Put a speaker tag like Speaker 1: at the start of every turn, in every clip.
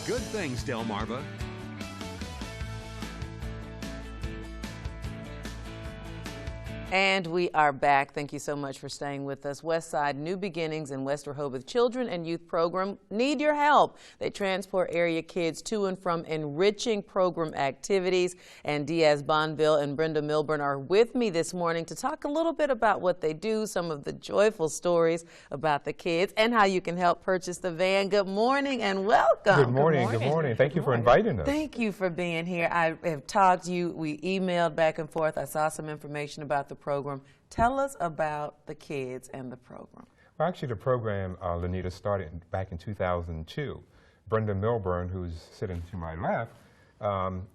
Speaker 1: Good things, Delmarva.
Speaker 2: And we are back. Thank you so much for staying with us. Westside New Beginnings in West Rehoboth Children and Youth Program need your help. They transport area kids to and from enriching program activities. And Diaz Bonville and Brenda Milburn are with me this morning to talk a little bit about what they do, some of the joyful stories about the kids, and how you can help purchase the van. Good morning and welcome.
Speaker 3: Good morning. Good morning. Thank you for inviting us.
Speaker 2: Thank you for being here. I have talked to you. We emailed back and forth. I saw some information about the program. Tell us about the kids and the program.
Speaker 3: Well, actually, the program, Lenita, started back in 2002. Brenda Milburn, who's sitting to my left,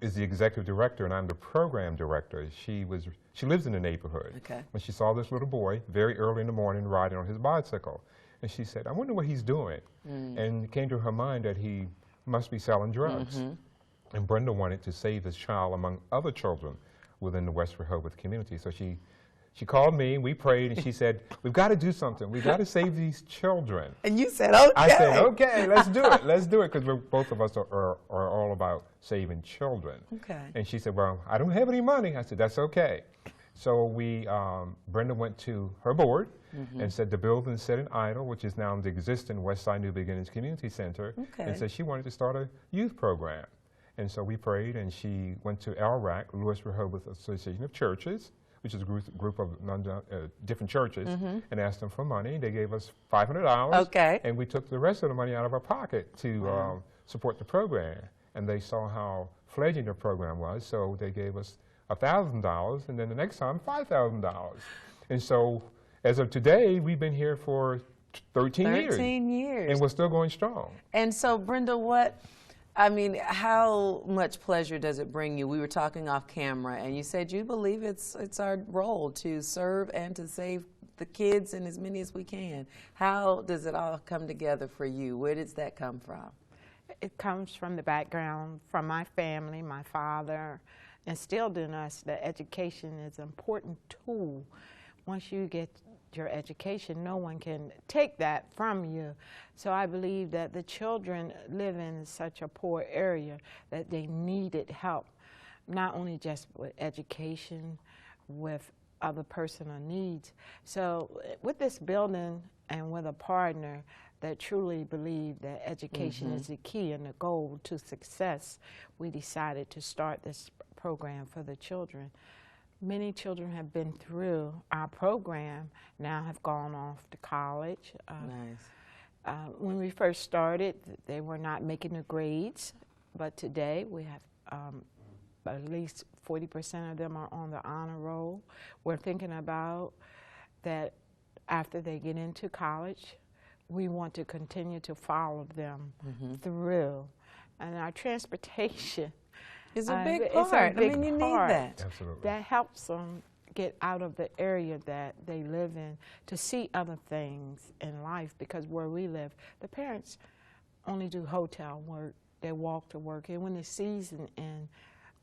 Speaker 3: is the executive director, and I'm the program director. She lives in the neighborhood.
Speaker 2: Okay.
Speaker 3: When she saw this little boy very early in the morning riding on his bicycle, and she said, "I wonder what he's doing." And it came to her mind that he must be selling drugs. And Brenda wanted to save his child among other children within the West Rehoboth community. So she called me, we prayed, and she said, "We've got to do something. We've got to save these children."
Speaker 2: And you said, okay.
Speaker 3: I said, okay, let's do it. Let's do it, because both of us are all about saving children.
Speaker 2: Okay.
Speaker 3: And she said, "Well, I don't have any money." I said, "That's okay." So Brenda went to her board and said the building sitting idle, which is now the existing Westside New Beginnings Community Center, and said she wanted to start a youth program. And so we prayed, and she went to LRAC, Lewis Rehoboth Association of Churches, which is a group of different churches, and asked them for money. They gave us $500,
Speaker 2: okay,
Speaker 3: and we took the rest of the money out of our pocket to support the program. And they saw how fledgling the program was, so they gave us $1,000, and then the next time $5,000. And so as of today, we've been here for 13 years.
Speaker 2: 13 years.
Speaker 3: And we're still going strong.
Speaker 2: And so, Brenda, how much pleasure does it bring you? We were talking off camera, and you said you believe it's our role to serve and to save the kids and as many as we can. How does it all come together for you? Where does that come from?
Speaker 4: It comes from the background, from my family. My father instilled in us that education is an important tool. Once you get your education, no one can take that from you. So I believe that the children live in such a poor area that they needed help, not only just with education, with other personal needs. So with this building and with a partner that truly believe that education is the key and the goal to success, we decided to start this program for the children. Many children have been through our program, now have gone off to college.
Speaker 2: Nice.
Speaker 4: When we first started, they were not making the grades, but today we have at least 40% of them are on the honor roll. We're thinking about that after they get into college, we want to continue to follow them through. And our transportation
Speaker 2: is a big part. You need that.
Speaker 3: Absolutely.
Speaker 4: That helps them get out of the area that they live in to see other things in life, because where we live, the parents only do hotel work. They walk to work, and when the season ends,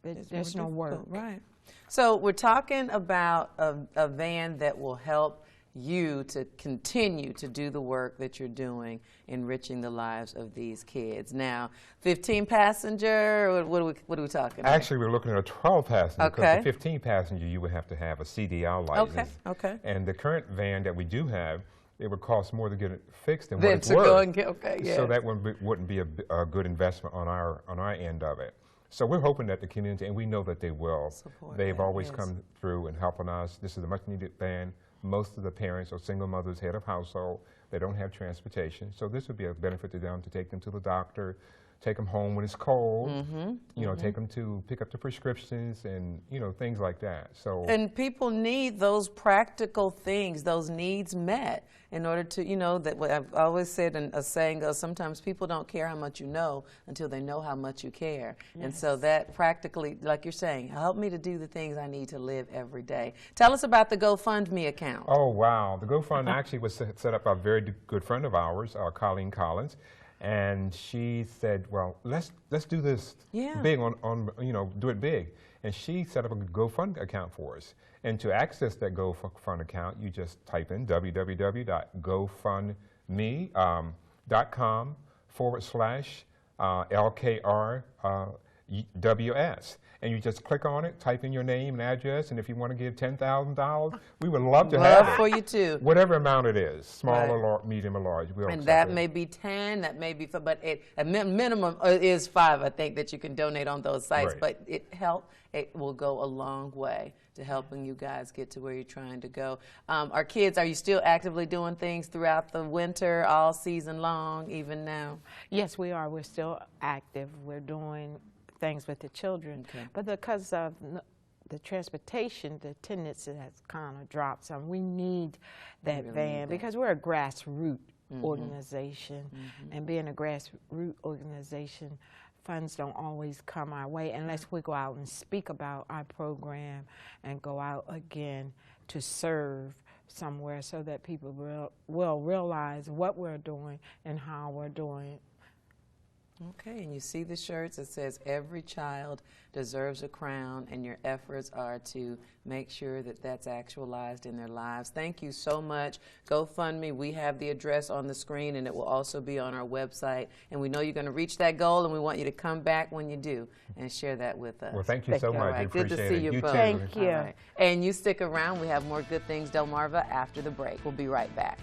Speaker 4: there's no work.
Speaker 2: Right. So we're talking about a van that will help you to continue to do the work that you're doing, enriching the lives of these kids. Now, 15 passenger, what are we talking about?
Speaker 3: Actually, we're looking at a 12 passenger,
Speaker 2: okay,
Speaker 3: because the 15 passenger you would have to have a CDL license.
Speaker 2: Okay.
Speaker 3: And the current van that we do have, it would cost more to get it fixed than
Speaker 2: then
Speaker 3: what it's
Speaker 2: to
Speaker 3: worth.
Speaker 2: Go and get, yes.
Speaker 3: So that wouldn't be a good investment on our end of it. So we're hoping that the community, and we know that they will, they've always come through and helping us. This is a much needed van. Most of the parents are single mothers, head of household. They don't have transportation. So this would be a benefit to them, to take them to the doctor, take them home when it's cold, you know, take them to pick up the prescriptions and, you know, things like that. So.
Speaker 2: And people need those practical things, those needs met in order to, you know, that what I've always said, and a saying goes, sometimes people don't care how much you know until they know how much you care. Yes. And so that practically, like you're saying, help me to do the things I need to live every day. Tell us about the GoFundMe account.
Speaker 3: Oh, wow. The GoFundMe actually was set up by a very good friend of ours, Colleen Collins. And she said, well, let's do this big on you know, do it big. And she set up a GoFundMe account for us. And to access that GoFundMe account, you just type in www.gofundme.com/. LKRWS. And you just click on it, type in your name and address, and if you want to give $10,000, we would love to have it.
Speaker 2: For you too.
Speaker 3: Whatever amount it is, small
Speaker 2: Right.
Speaker 3: or medium or large. We'll
Speaker 2: And
Speaker 3: accept
Speaker 2: that
Speaker 3: it.
Speaker 2: may be 10, that may be, but a minimum is 5, I think, that you can donate on those sites.
Speaker 3: Right.
Speaker 2: But it will go a long way to helping you guys get to where you're trying to go. Our kids, are you still actively doing things throughout the winter, all season long, even now?
Speaker 4: Yes, we are. We're still active. We're doing things with the children.
Speaker 2: Okay.
Speaker 4: But because of the transportation, the attendance has kind of dropped some. We need that van because we're a grassroots organization. And being a grassroots organization, funds don't always come our way unless we go out and speak about our program and go out again to serve somewhere so that people will realize what we're doing and how we're doing it.
Speaker 2: Okay, and you see the shirts, it says every child deserves a crown, and your efforts are to make sure that that's actualized in their lives. Thank you so much. GoFundMe, we have the address on the screen, and it will also be on our website. And we know you're going to reach that goal, and we want you to come back when you do and share that with us.
Speaker 3: Well, thank you so much.
Speaker 2: All right,
Speaker 3: We
Speaker 2: good to
Speaker 3: appreciate
Speaker 2: see
Speaker 3: it.
Speaker 2: you both.
Speaker 3: too.
Speaker 4: Thank you.
Speaker 2: All right. And you stick around. We have more good things, Delmarva, after the break. We'll be right back.